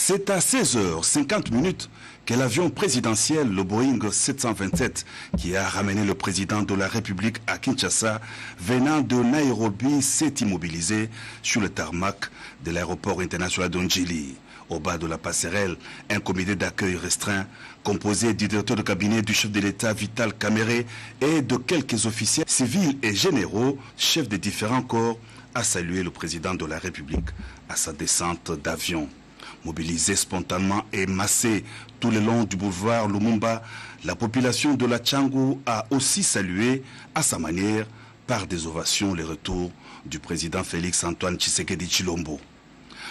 C'est à 16h50 que l'avion présidentiel, le Boeing 727, qui a ramené le président de la République à Kinshasa, venant de Nairobi, s'est immobilisé sur le tarmac de l'aéroport international d'Ondjili. Au bas de la passerelle, un comité d'accueil restreint, composé du directeur de cabinet du chef de l'État Vital Kamerhe et de quelques officiers civils et généraux, chefs des différents corps, a salué le président de la République à sa descente d'avion. Mobilisée spontanément et massée tout le long du boulevard Lumumba, la population de la Tchangou a aussi salué à sa manière par des ovations le retour du président Félix Antoine Tshisekedi Tshilombo.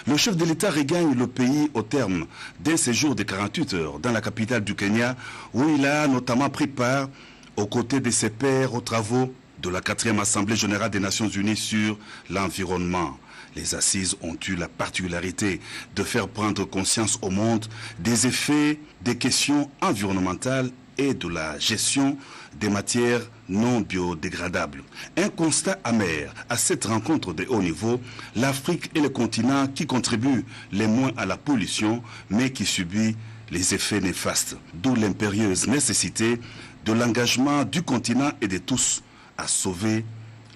Le chef de l'État regagne le pays au terme d'un séjour de 48 heures dans la capitale du Kenya, où il a notamment pris part aux côtés de ses pairs aux travaux de la 4e Assemblée générale des Nations unies sur l'environnement. Les assises ont eu la particularité de faire prendre conscience au monde des effets des questions environnementales et de la gestion des matières non biodégradables. Un constat amer à cette rencontre de haut niveau, l'Afrique est le continent qui contribue le moins à la pollution, mais qui subit les effets néfastes. D'où l'impérieuse nécessité de l'engagement du continent et de tous à sauver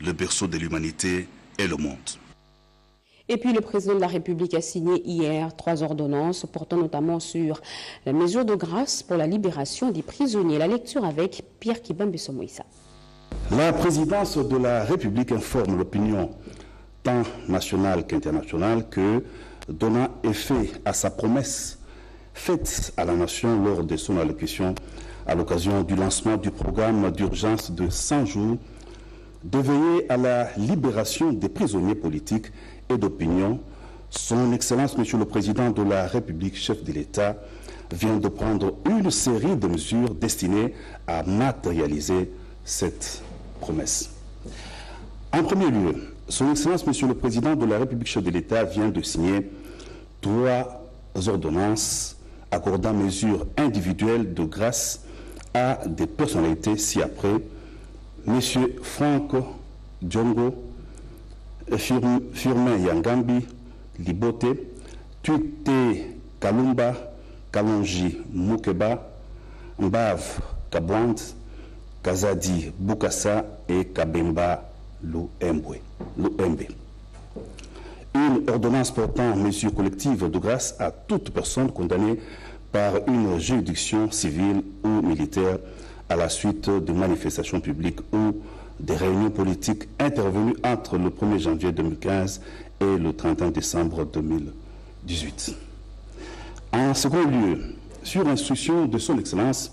le berceau de l'humanité et le monde. Et puis le président de la République a signé hier 3 ordonnances portant notamment sur la mesure de grâce pour la libération des prisonniers. La lecture avec Pierre Kibambe-Somoïsa. La présidence de la République informe l'opinion tant nationale qu'internationale que, donnant effet à sa promesse faite à la nation lors de son allocution à l'occasion du lancement du programme d'urgence de 100 jours, de veiller à la libération des prisonniers politiques et d'opinion, son Excellence, Monsieur le Président de la République, chef de l'État, vient de prendre une série de mesures destinées à matérialiser cette promesse. En premier lieu, son Excellence, Monsieur le Président de la République, chef de l'État, vient de signer 3 ordonnances accordant mesures individuelles de grâce à des personnalités ci-après: Monsieur Franck Diongo, Firmin Yangambi, Libote, Tuite Kalumba, Kalonji Moukeba, Mbav Kabwand, Kazadi Bukassa et Kabemba Luembe. Une ordonnance portant mesures collectives de grâce à toute personne condamnée par une juridiction civile ou militaire à la suite de manifestations publiques ou des réunions politiques intervenues entre le 1er janvier 2015 et le 31 décembre 2018. En second lieu, sur instruction de son Excellence,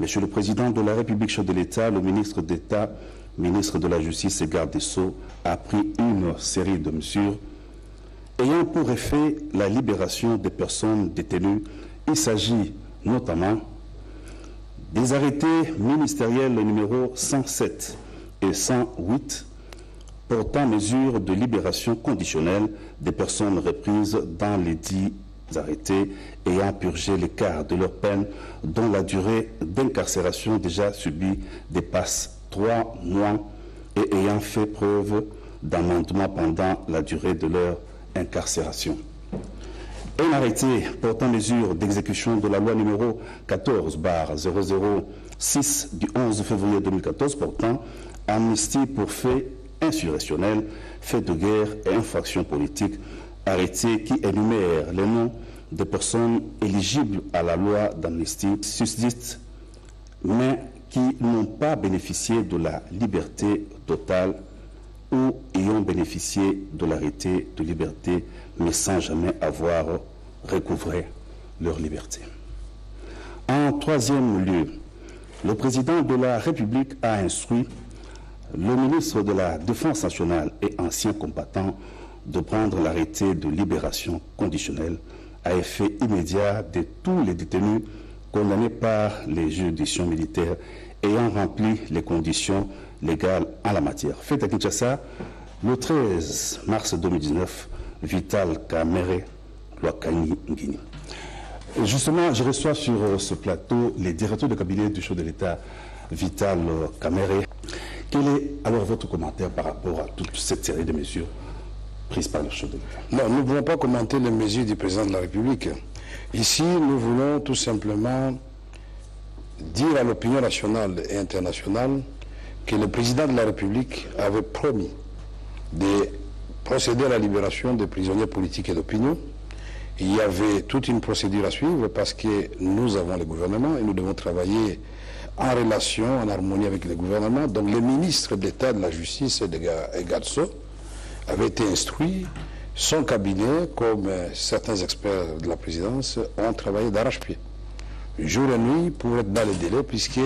Monsieur le Président de la République, chef de l'État, le ministre d'État, ministre de la Justice et garde des Sceaux, a pris une série de mesures ayant pour effet la libération des personnes détenues. Il s'agit notamment des arrêtés ministériels numéro 107 et 108 portant mesures de libération conditionnelle des personnes reprises dans les 10 arrêtés ayant purgé les quarts de leur peine dont la durée d'incarcération déjà subie dépasse 3 mois et ayant fait preuve d'amendement pendant la durée de leur incarcération. Un arrêté portant mesure d'exécution de la loi numéro 14/006 du 11 février 2014 portant amnistie pour faits insurrectionnels, faits de guerre et infractions politiques, arrêté qui énumère les noms des personnes éligibles à la loi d'amnistie susdite, mais qui n'ont pas bénéficié de la liberté totale ou ayant bénéficié de l'arrêté de liberté, mais sans jamais avoir recouvré leur liberté. En troisième lieu, le président de la République a instruit le ministre de la Défense nationale et ancien combattant de prendre l'arrêté de libération conditionnelle à effet immédiat de tous les détenus condamnés par les juridictions militaires ayant rempli les conditions légales en la matière. Fait à Kinshasa, le 13 mars 2019, Vital Kamerhe, Lwakani Ngini. Justement, je reçois sur ce plateau les directeurs de cabinet du chef de l'État, Vital Kamerhe. Quel est alors votre commentaire par rapport à toute cette série de mesures prises par le chef de l'État. Non, nous ne pouvons pas commenter les mesures du président de la République. Ici, nous voulons tout simplement dire à l'opinion nationale et internationale que le président de la République avait promis de procéder à la libération des prisonniers politiques et d'opinion. Il y avait toute une procédure à suivre parce que nous avons le gouvernement et nous devons travailler en relation, en harmonie avec le gouvernement. Donc les ministres d'État de la Justice et Gatso avaient été instruits. Son cabinet, comme certains experts de la présidence, ont travaillé d'arrache-pied, jour et nuit, pour être dans les délais, puisque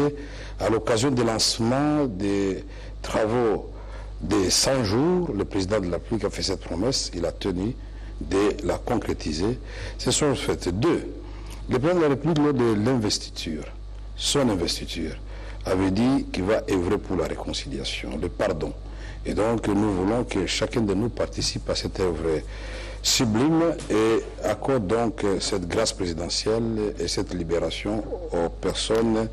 à l'occasion du lancement des travaux des 100 jours, le président de la République a fait cette promesse, il a tenu de la concrétiser. Ce sont en fait deux. Le président de la République, lors de l'investiture, son investiture, avait dit qu'il va œuvrer pour la réconciliation, le pardon. Et donc nous voulons que chacun de nous participe à cette œuvre sublime et accorde donc cette grâce présidentielle et cette libération aux personnes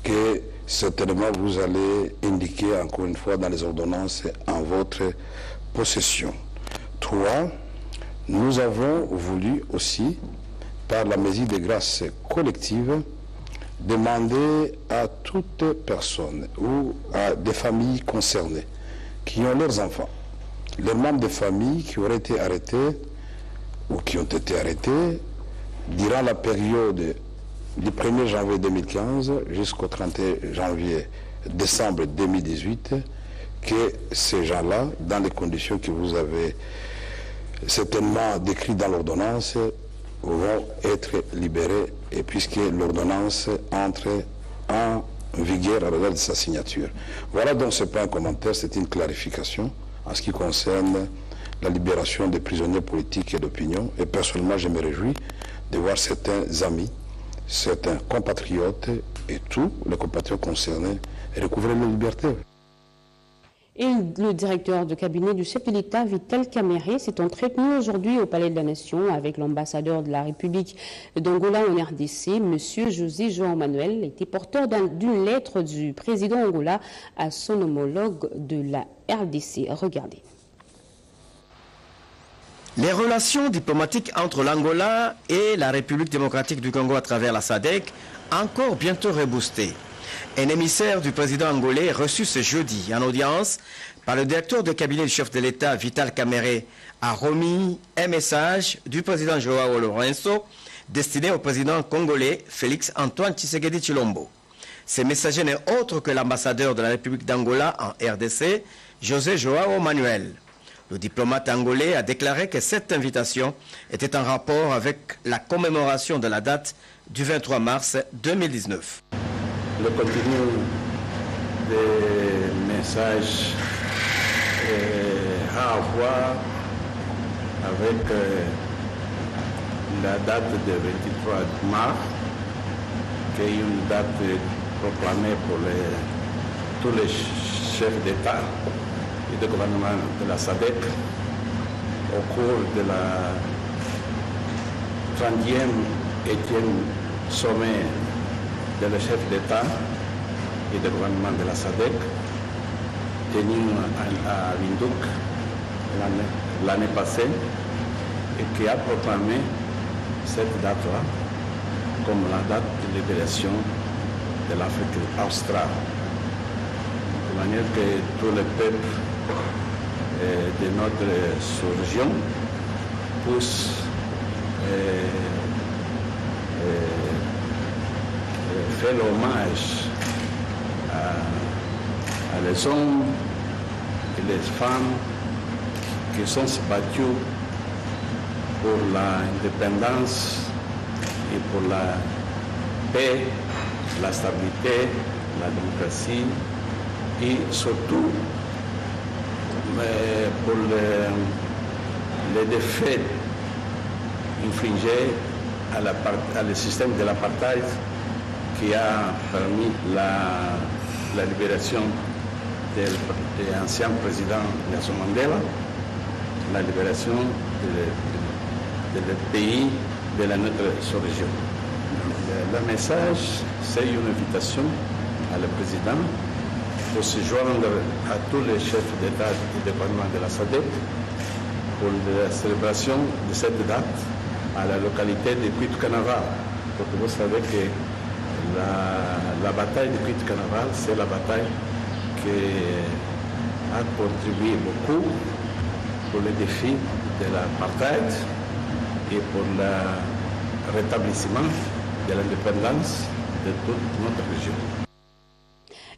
que certainement vous allez indiquer encore une fois dans les ordonnances en votre possession. 3. Nous avons voulu aussi, par la mesure de grâce collective, demander à toute personne ou à des familles concernées qui ont leurs enfants, les membres de famille qui auraient été arrêtés ou qui ont été arrêtés durant la période du 1er janvier 2015 jusqu'au 31 janvier décembre 2018, que ces gens-là, dans les conditions que vous avez certainement décrites dans l'ordonnance, vont être libérés, et puisque l'ordonnance entre en vigueur à la date de sa signature. Voilà donc ce pas un commentaire, c'est une clarification en ce qui concerne la libération des prisonniers politiques et d'opinion. Et personnellement, je me réjouis de voir certains amis, certains compatriotes et tous les compatriotes concernés recouvrer la liberté. Et le directeur de cabinet du chef de l'État, Vital Kamerhe, s'est entretenu aujourd'hui au Palais de la Nation avec l'ambassadeur de la République d'Angola en RDC, M. José João Manuel, était porteur d'une lettre du président Angola à son homologue de la RDC. Regardez. Les relations diplomatiques entre l'Angola et la République démocratique du Congo à travers la SADC encore bientôt reboostées. Un émissaire du président angolais reçu ce jeudi en audience par le directeur de cabinet du chef de l'État, Vital Kamerhe, a remis un message du président Joao Lourenço destiné au président congolais Félix Antoine Tshisekedi Tshilombo. Ce messager n'est autre que l'ambassadeur de la République d'Angola en RDC, José Joao Manuel. Le diplomate angolais a déclaré que cette invitation était en rapport avec la commémoration de la date du 23 mars 2019. Le contenu des messages a à voir avec la date du 23 mars, qui est une date proclamée pour tous les chefs d'État et de gouvernement de la SADC au cours de la 30e sommet de le chef d'État et de gouvernement de la SADC tenu à Windhoek l'année passée et qui a proclamé cette date-là comme la date de libération de l'Afrique australe. De manière que tous les peuples de notre sous-région puissent faire l'hommage à les hommes et les femmes qui sont battus pour l'indépendance et pour la paix, la stabilité, la démocratie et surtout pour les défaites infligées à le système de l'apartheid qui a permis la libération de l'ancien président Nelson Mandela, la libération de pays de notre sous-région. Le message, c'est une invitation à le président pour se joindre à tous les chefs d'État et de gouvernement de la SADC pour la célébration de cette date à la localité de Cuit-Canaval. Donc vous savez que la bataille de Cuit-Canaval, c'est la bataille qui a contribué beaucoup pour le défi de l'apartheid et pour le rétablissement de l'indépendance de toute notre région.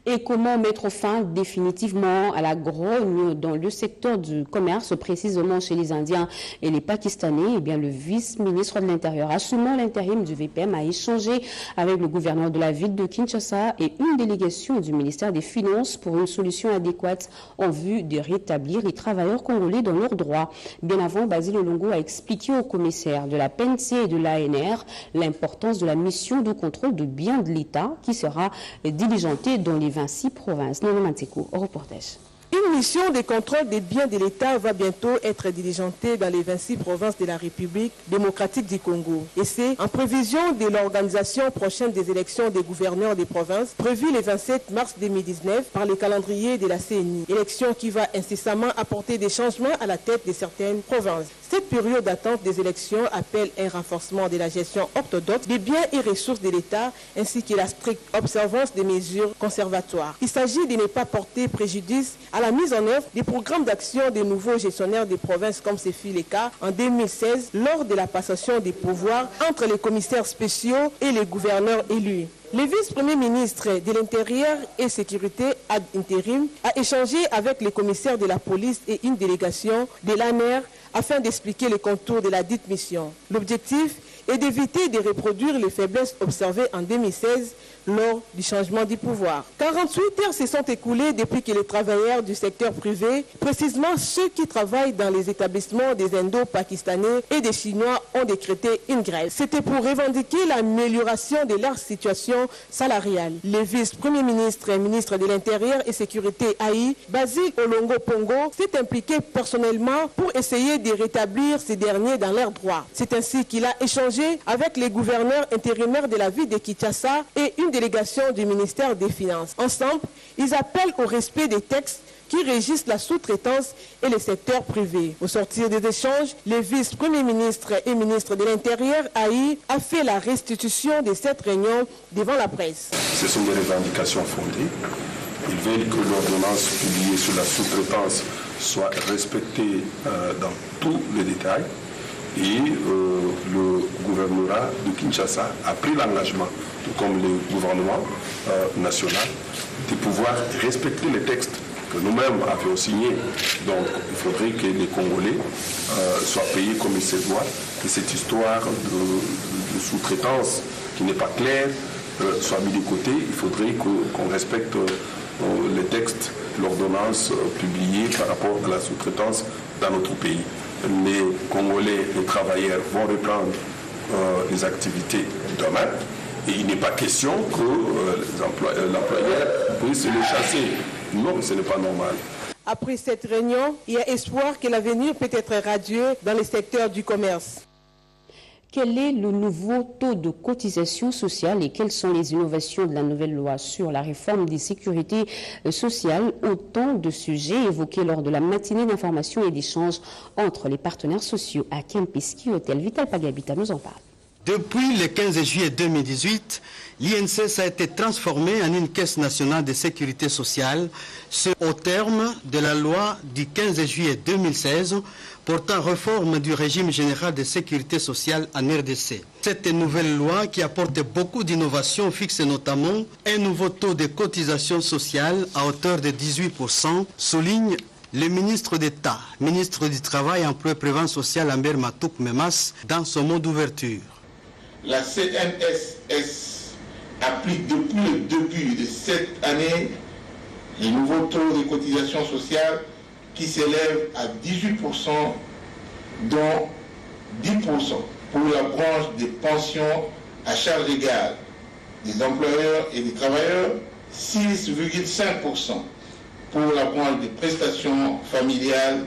Et comment mettre fin définitivement à la grogne dans le secteur du commerce, précisément chez les Indiens et les Pakistanais? Eh bien, le vice-ministre de l'Intérieur, assumant l'intérim du VPM, a échangé avec le gouverneur de la ville de Kinshasa et une délégation du ministère des Finances pour une solution adéquate en vue de rétablir les travailleurs congolais dans leurs droits. Bien avant, Basile Olongo a expliqué au commissaire de la PNC et de l'ANR l'importance de la mission de contrôle de biens de l'État qui sera diligentée dans les 26 provinces. Nono Manteko, au reportage. Une mission de contrôle des biens de l'État va bientôt être diligentée dans les 26 provinces de la République démocratique du Congo. Et c'est en prévision de l'organisation prochaine des élections des gouverneurs des provinces, prévues le 27 mars 2019 par le calendrier de la CENI. Élection qui va incessamment apporter des changements à la tête de certaines provinces. Cette période d'attente des élections appelle un renforcement de la gestion orthodoxe des biens et ressources de l'État ainsi que la stricte observance des mesures conservatoires. Il s'agit de ne pas porter préjudice à la mise en œuvre des programmes d'action des nouveaux gestionnaires des provinces comme ce fut le cas en 2016 lors de la passation des pouvoirs entre les commissaires spéciaux et les gouverneurs élus. Le vice-premier ministre de l'Intérieur et Sécurité ad intérim a échangé avec les commissaires de la police et une délégation de l'ANR afin d'expliquer les contours de la dite mission. L'objectif est d'éviter de reproduire les faiblesses observées en 2016 lors du changement du pouvoir. 48 heures se sont écoulées depuis que les travailleurs du secteur privé, précisément ceux qui travaillent dans les établissements des Indo-Pakistanais et des Chinois, ont décrété une grève. C'était pour revendiquer l'amélioration de leur situation salariale. Le vice-premier ministre et ministre de l'Intérieur et Sécurité AI, Basile Olongo Pongo, s'est impliqué personnellement pour essayer de rétablir ces derniers dans leurs droits. C'est ainsi qu'il a échangé avec les gouverneurs intérimaires de la ville de Kinshasa et une délégation du ministère des Finances. Ensemble, ils appellent au respect des textes qui régissent la sous-traitance et le secteur privé. Au sortir des échanges, le vice-premier ministre et ministre de l'Intérieur, AI, a fait la restitution de cette réunion devant la presse. Ce sont des revendications fondées. Ils veulent que l'ordonnance publiée sur la sous-traitance soit respectée dans tous les détails. Et le gouvernorat de Kinshasa a pris l'engagement, tout comme le gouvernement national, de pouvoir respecter les textes que nous-mêmes avions signés. Donc il faudrait que les Congolais soient payés comme il se doit, que cette histoire de sous-traitance qui n'est pas claire soit mise de côté. Il faudrait qu'on respecte les textes, l'ordonnance publiée par rapport à la sous-traitance dans notre pays. Les Congolais, les travailleurs vont reprendre les activités demain et il n'est pas question que l'employeur puisse les chasser. Non, ce n'est pas normal. Après cette réunion, il y a espoir que l'avenir peut être radieux dans le secteur du commerce. Quel est le nouveau taux de cotisation sociale et quelles sont les innovations de la nouvelle loi sur la réforme des sécurités sociales? Autant de sujets évoqués lors de la matinée d'information et d'échange entre les partenaires sociaux à Kempinski Hotel. Vital Pagabita nous en parle. Depuis le 15 juillet 2018, l'INSS a été transformée en une caisse nationale de sécurité sociale, ce au terme de la loi du 15 juillet 2016 portant réforme du régime général de sécurité sociale en RDC. Cette nouvelle loi, qui apporte beaucoup d'innovations, fixe notamment un nouveau taux de cotisation sociale à hauteur de 18%, souligne le ministre d'État, ministre du Travail, Emploi et Prévention sociale, Amber Matouk Memas, dans son mot d'ouverture. La CNSS applique depuis le début de cette année les nouveaux taux de cotisation sociale qui s'élèvent à 18%, dont 10% pour la branche des pensions à charge égale des employeurs et des travailleurs, 6,5% pour la branche des prestations familiales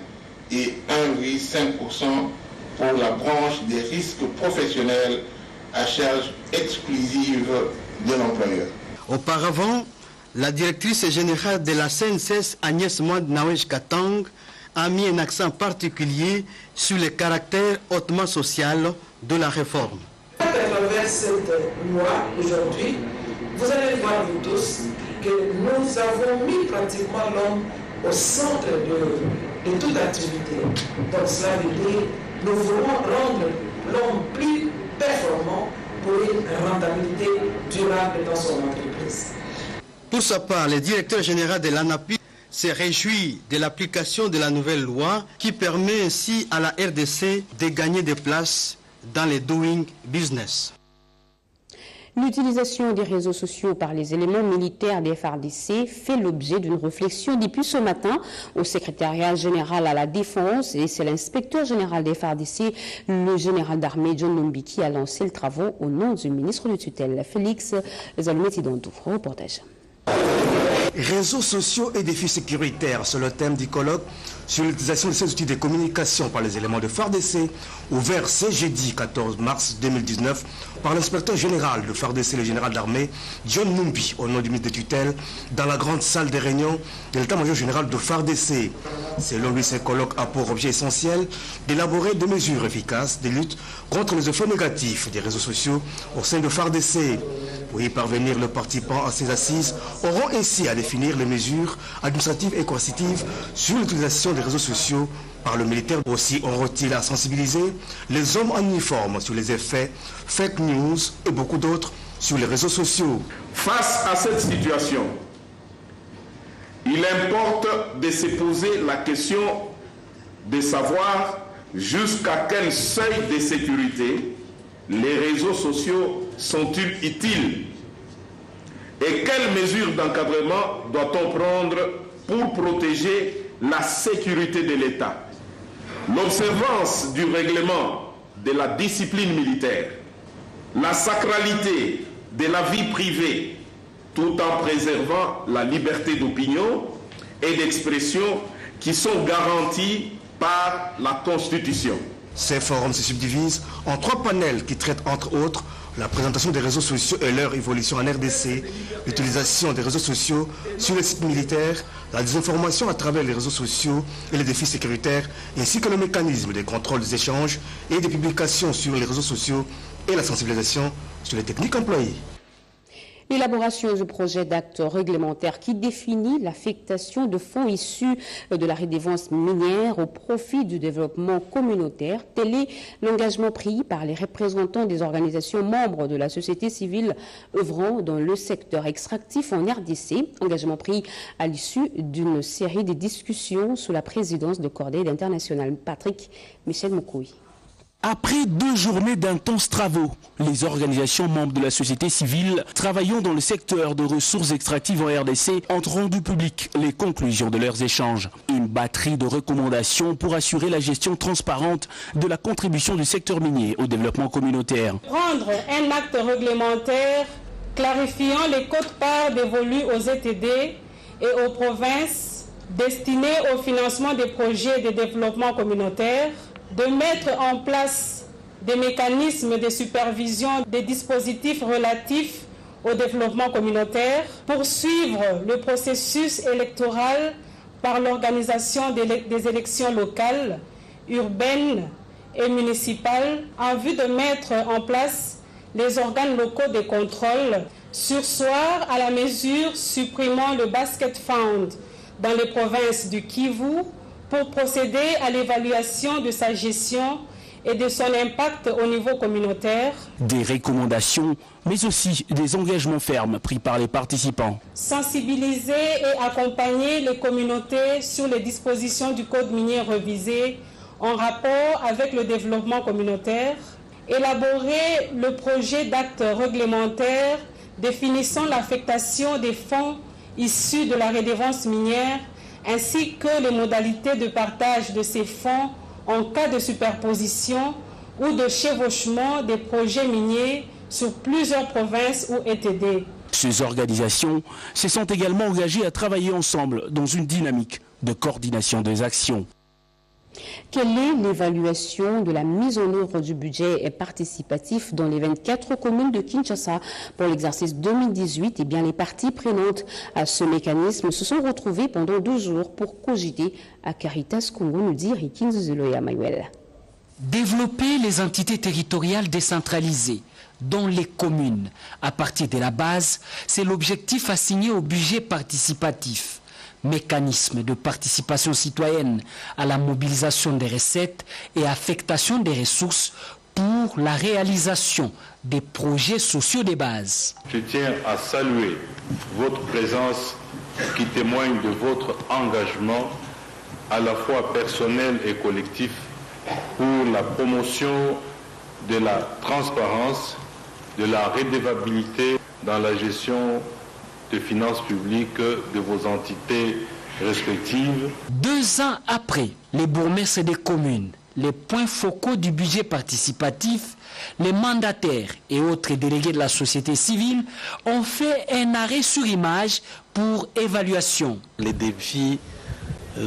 et 1,5% pour la branche des risques professionnels à charge exclusive de l'employeur. Auparavant, la directrice générale de la CNSS, Agnès Mwad Nawej Katang, a mis un accent particulier sur le caractère hautement social de la réforme. À travers cette loi aujourd'hui, vous allez voir vous tous que nous avons mis pratiquement l'homme au centre de toute activité. Donc cela veut dire que nous voulons rendre l'homme plus performant pour une rentabilité durable dans son entreprise. Pour sa part, le directeur général de l'ANAPI se réjouit de l'application de la nouvelle loi qui permet ainsi à la RDC de gagner des places dans les doing business. L'utilisation des réseaux sociaux par les éléments militaires des FARDC fait l'objet d'une réflexion depuis ce matin au secrétariat général à la Défense et c'est l'inspecteur général des FARDC, le général d'armée John Numbi, qui a lancé le travaux au nom du ministre de tutelle Félix Zaloumet-Idondou. Reportage. Réseaux sociaux et défis sécuritaires, c'est le thème du colloque sur l'utilisation de ces outils de communication par les éléments de FARDC, ouvert ce jeudi 14 mars 2019 par l'inspecteur général de FARDC, le général d'armée John Numbi, au nom du ministre de tutelle, dans la grande salle des réunions de l'état-major général de FARDC. Selon lui, ce colloque a pour objet essentiel d'élaborer des mesures efficaces de lutte contre les effets négatifs des réseaux sociaux au sein de FARDC. Pour y parvenir, les participants à ces assises auront ainsi à définir les mesures administratives et coercitives sur l'utilisation des réseaux sociaux par le militaire. Aussi auront-ils à sensibiliser les hommes en uniforme sur les effets fake news et beaucoup d'autres sur les réseaux sociaux. Face à cette situation, il importe de se poser la question de savoir jusqu'à quel seuil de sécurité les réseaux sociaux sont-ils utiles et quelles mesures d'encadrement doit-on prendre pour protéger la sécurité de l'État. L'observance du règlement de la discipline militaire, la sacralité de la vie privée, tout en préservant la liberté d'opinion et d'expression qui sont garanties par la Constitution. Ces forums se subdivisent en 3 panels qui traitent entre autres la présentation des réseaux sociaux et leur évolution en RDC, l'utilisation des réseaux sociaux sur les sites militaires, la désinformation à travers les réseaux sociaux et les défis sécuritaires, ainsi que le mécanisme de contrôle des échanges et des publications sur les réseaux sociaux et la sensibilisation sur les techniques employées. L'élaboration du projet d'acte réglementaire qui définit l'affectation de fonds issus de la redevance minière au profit du développement communautaire, tel est l'engagement pris par les représentants des organisations membres de la société civile œuvrant dans le secteur extractif en RDC, engagement pris à l'issue d'une série de discussions sous la présidence de Corday d'International. Patrick Michel Moukoui. Après 2 journées d'intenses travaux, les organisations membres de la société civile travaillant dans le secteur de ressources extractives en RDC ont rendu public les conclusions de leurs échanges. Une batterie de recommandations pour assurer la gestion transparente de la contribution du secteur minier au développement communautaire. Prendre un acte réglementaire clarifiant les quotes-parts dévolues aux ETD et aux provinces destinés au financement des projets de développement communautaire, de mettre en place des mécanismes de supervision des dispositifs relatifs au développement communautaire, poursuivre le processus électoral par l'organisation des élections locales, urbaines et municipales, en vue de mettre en place les organes locaux de contrôle, surseoir à la mesure supprimant le basket fund dans les provinces du Kivu, pour procéder à l'évaluation de sa gestion et de son impact au niveau communautaire. Des recommandations, mais aussi des engagements fermes pris par les participants. Sensibiliser et accompagner les communautés sur les dispositions du Code minier revisé en rapport avec le développement communautaire. Élaborer le projet d'acte réglementaire définissant l'affectation des fonds issus de la redevance minière ainsi que les modalités de partage de ces fonds en cas de superposition ou de chevauchement des projets miniers sur plusieurs provinces ou ETD. Ces organisations se sont également engagées à travailler ensemble dans une dynamique de coordination des actions. Quelle est l'évaluation de la mise en œuvre du budget participatif dans les 24 communes de Kinshasa pour l'exercice 2018? Eh bien, les parties prenantes à ce mécanisme se sont retrouvées pendant 2 jours pour cogiter à Caritas Congo, nous dit Rikin Zeloya Manuel. Développer les entités territoriales décentralisées dans les communes à partir de la base, c'est l'objectif assigné au budget participatif. Mécanisme de participation citoyenne à la mobilisation des recettes et affectation des ressources pour la réalisation des projets sociaux de base. Je tiens à saluer votre présence qui témoigne de votre engagement à la fois personnel et collectif pour la promotion de la transparence, de la redevabilité dans la gestion des finances publiques de vos entités respectives. 2 ans après, les bourgmestres des communes, les points focaux du budget participatif, les mandataires et autres délégués de la société civile ont fait un arrêt sur image pour évaluation. Les défis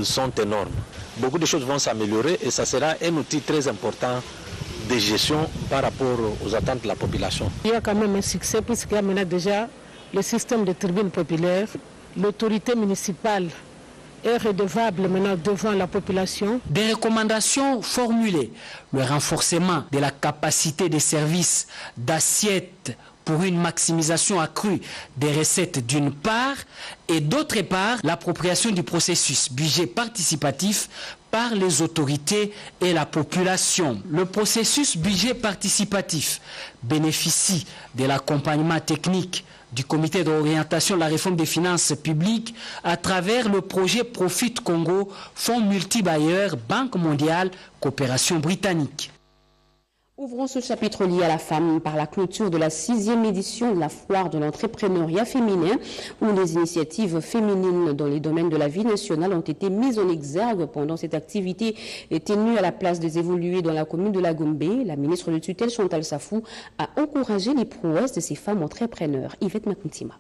sont énormes. Beaucoup de choses vont s'améliorer et ça sera un outil très important de gestion par rapport aux attentes de la population. Il y a quand même un succès puisqu'il y a maintenant déjà le système de tribune populaire. L'autorité municipale est redevable maintenant devant la population. Des recommandations formulées, le renforcement de la capacité des services d'assiette pour une maximisation accrue des recettes d'une part et d'autre part l'appropriation du processus budget participatif par les autorités et la population. Le processus budget participatif bénéficie de l'accompagnement technique du comité d'orientation de la réforme des finances publiques à travers le projet Profit Congo, Fonds multibailleurs, Banque mondiale, coopération britannique. Ouvrons ce chapitre lié à la femme par la clôture de la 6e édition de la foire de l'entrepreneuriat féminin où les initiatives féminines dans les domaines de la vie nationale ont été mises en exergue pendant cette activité tenue à la place des évolués dans la commune de la Gombe. La ministre de tutelle Chantal Safou a encouragé les prouesses de ces femmes entrepreneurs. Yvette Makuntima.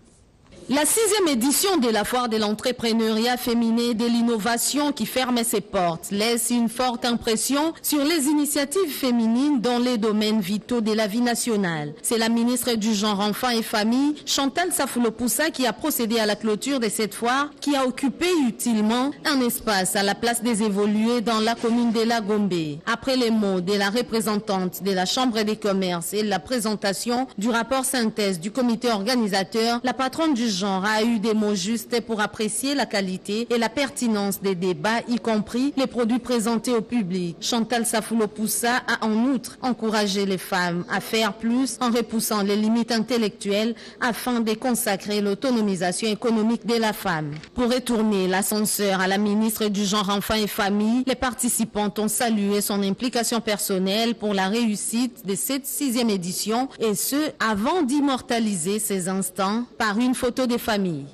La 6e édition de la foire de l'entrepreneuriat féminin et de l'innovation qui ferme ses portes laisse une forte impression sur les initiatives féminines dans les domaines vitaux de la vie nationale. C'est la ministre du Genre, Enfants et Famille, Chantal Safou-Lopoussa, qui a procédé à la clôture de cette foire qui a occupé utilement un espace à la place des évolués dans la commune de la Gombe. Après les mots de la représentante de la Chambre des commerces et la présentation du rapport synthèse du comité organisateur, la patronne du genre a eu des mots justes pour apprécier la qualité et la pertinence des débats, y compris les produits présentés au public. Chantal Safou-Lopoussa a en outre encouragé les femmes à faire plus en repoussant les limites intellectuelles afin de consacrer l'autonomisation économique de la femme. Pour retourner l'ascenseur à la ministre du Genre, Enfants et Famille, les participants ont salué son implication personnelle pour la réussite de cette 6e édition et ce, avant d'immortaliser ces instants par une photo des familles.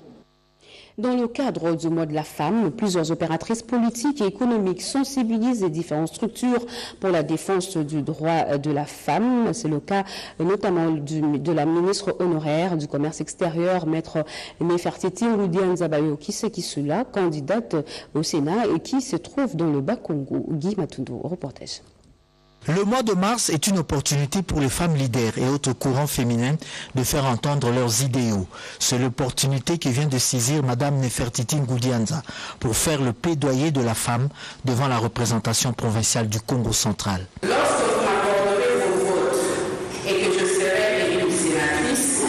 Dans le cadre du mois de la femme, plusieurs opératrices politiques et économiques sensibilisent les différentes structures pour la défense du droit de la femme. C'est le cas notamment de la ministre honoraire du commerce extérieur, maître Nefertiti Ngudianza Kisula, candidate au Sénat et qui se trouve dans le Bas-Congo. Guy Matundu, reportage. Le mois de mars est une opportunité pour les femmes leaders et autres courants féminins de faire entendre leurs idéaux. C'est l'opportunité que vient de saisir Madame Nefertiti Ngudianza pour faire le plaidoyer de la femme devant la représentation provinciale du Congo central. Lorsque vous m'accorderez vos votes et que je serai élue sénatrice,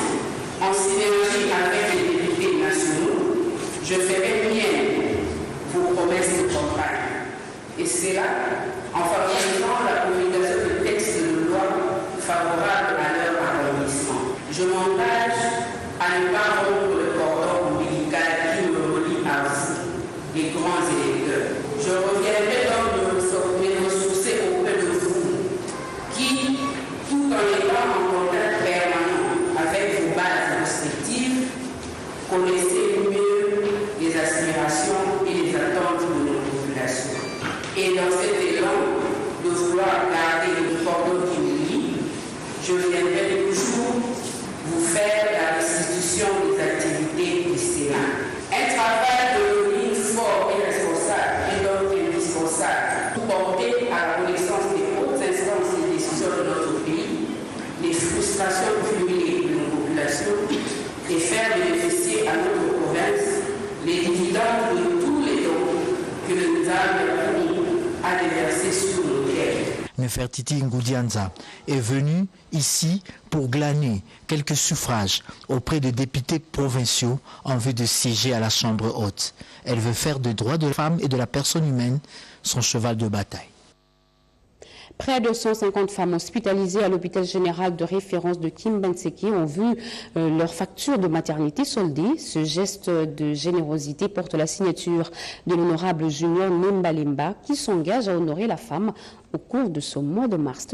en synergie avec les députés nationaux, je ferai mienne vos promesses de campagne. Et c'est là, en favorisant la publication de textes de loi favorables à leur arrondissement. Je m'engage à ne pas rompre le cordon ombilical qui me relie à vous, les grands électeurs. Je reviendrai donc de me ressourcer auprès de vous l'administration publique de nos populations et faire bénéficier à notre province les dividendes de tous les dons que le Nzambe a déversés sur nos terres. Nefertiti Ngoudianza est venue ici pour glaner quelques suffrages auprès de députés provinciaux en vue de siéger à la Chambre haute. Elle veut faire des droits de la femme et de la personne humaine son cheval de bataille. Près de 150 femmes hospitalisées à l'hôpital général de référence de Kimbanseke ont vu leur facture de maternité soldée. Ce geste de générosité porte la signature de l'honorable Junior Nembalemba qui s'engage à honorer la femme au cours de ce mois de mars.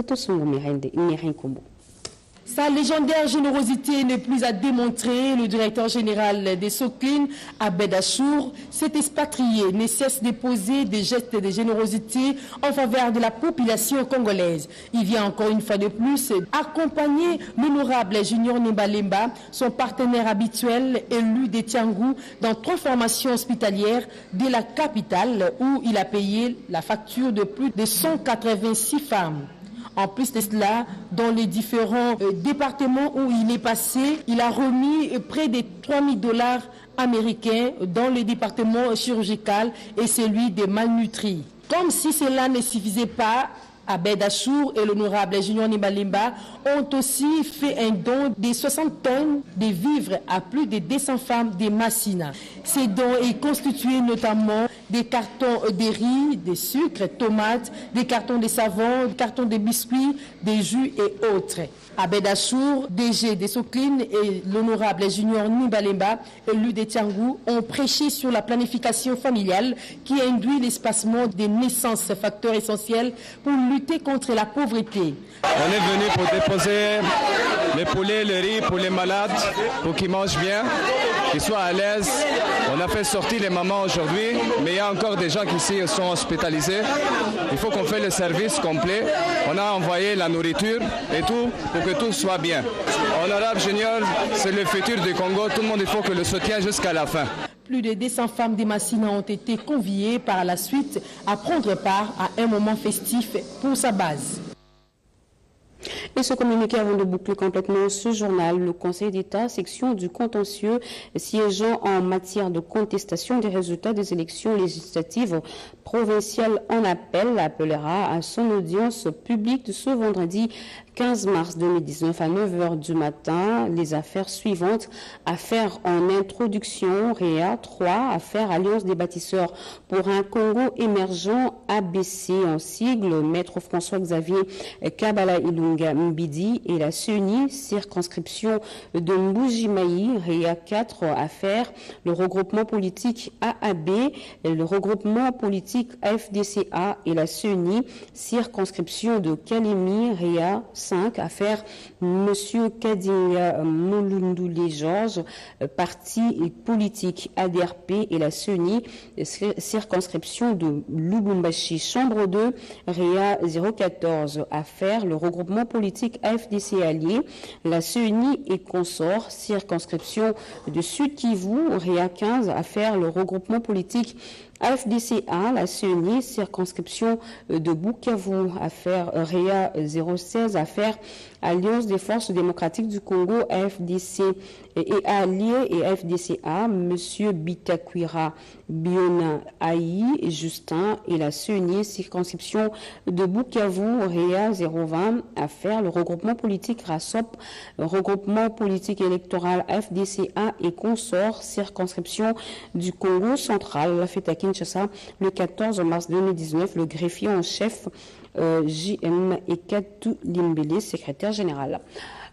Sa légendaire générosité n'est plus à démontrer. Le directeur général des Soklin, Abed Achour, s'est expatrié, ne cesse de poser des gestes de générosité en faveur de la population congolaise. Il vient encore une fois de plus accompagner l'honorable Junior Nembalemba, son partenaire habituel élu de Tiangou, dans 3 formations hospitalières de la capitale où il a payé la facture de plus de 186 femmes. En plus de cela, dans les différents départements où il est passé, il a remis près de 3 000 $ américains dans le département chirurgical et celui des malnutris. Comme si cela ne suffisait pas, Abed Achour et l'honorable Junior Nembalemba ont aussi fait un don de 60 tonnes de vivres à plus de 200 femmes de Massina. Ces dons est constitué notamment des cartons de riz, de sucre, tomates, des cartons de savon, des cartons de biscuits, des jus et autres. Abed Achour, DG des Soklin et l'honorable Junior Nembalemba, élu de Tiangou, ont prêché sur la planification familiale qui induit l'espacement des naissances, facteur essentiel pour lutter contre la pauvreté. On est venu pour déposer les poulets, le riz pour les malades, pour qu'ils mangent bien, qu'ils soient à l'aise. On a fait sortir les mamans aujourd'hui, mais il y a encore des gens qui ici sont hospitalisés. Il faut qu'on fasse le service complet. On a envoyé la nourriture et tout pour que tout soit bien. Honorable Junior, c'est le futur du Congo. Tout le monde, il faut que le soutien jusqu'à la fin. Plus de 200 femmes de Massina ont été conviées par la suite à prendre part à un moment festif pour sa base. Et ce communiqué avant de boucler complètement ce journal, le Conseil d'État, section du contentieux siégeant en matière de contestation des résultats des élections législatives provinciales en appel, appellera à son audience publique de ce vendredi 15 mars 2019 à 9h du matin les affaires suivantes. Affaire en introduction, REA 3, affaire Alliance des bâtisseurs pour un Congo émergent, ABC en sigle, Maître François-Xavier Kabala Ilunga Mbidi et la CENI, circonscription de Mbujimayi, REA 4, affaire le regroupement politique AAB, le regroupement politique FDCA et la CENI, circonscription de Kalemi, REA 5, affaire Monsieur Kadinga Moulundouli Georges, parti politique ADRP et la CENI, circonscription de Lubumbashi, chambre 2, REA 014, affaire le regroupement politique FDC allié, la CENI et consorts, circonscription de Sud Kivu, REA 15, affaire le regroupement politique AFDCA, la CENI, circonscription de Bukavu, affaire REA 016, affaire Alliance des forces démocratiques du Congo, AFDC et alliés et FDCA, Monsieur Bitakwira Biona Aïe Justin et la CENI, circonscription de Bukavu, REA 020, affaire le regroupement politique RASOP, regroupement politique électoral FDCA et consorts, circonscription du Congo central, la fête à Kinshasa, le 14 mars 2019, le greffier en chef JM Ekatu Limbele, secrétaire général.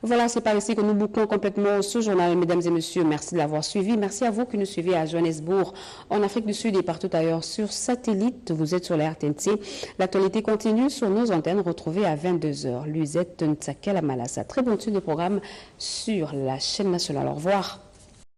Voilà, c'est par ici que nous bouclons complètement ce journal. Mesdames et messieurs, merci de l'avoir suivi. Merci à vous qui nous suivez à Johannesburg, en Afrique du Sud et partout ailleurs sur satellite. Vous êtes sur la RTNC. L'actualité continue sur nos antennes. Retrouvez à 22h. Luisette Ntsakela Malassa. Très bonne suite de programme sur la chaîne nationale. Au revoir.